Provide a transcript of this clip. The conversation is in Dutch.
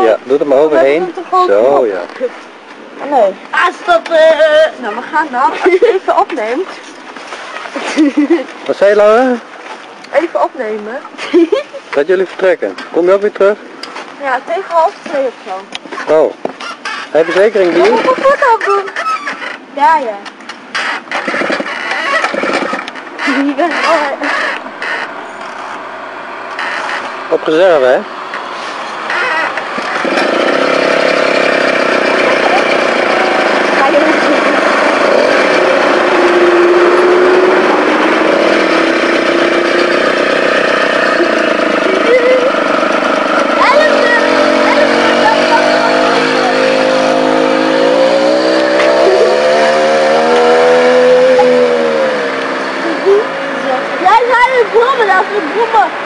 Ja, doe er maar overheen. Zo, ja. Nee. Als dat, nou we gaan dan, als je even opneemt. Wat zei je, Laura? Even opnemen. Dat jullie vertrekken. Kom je ook weer terug? Ja, tegen 1:30 of zo. Oh. Heb je verzekering die? Moet ik mijn voet afdoen? Ja, ja. Je bent Op reserve, hè? Jij zei het brommen, dat is het brommen.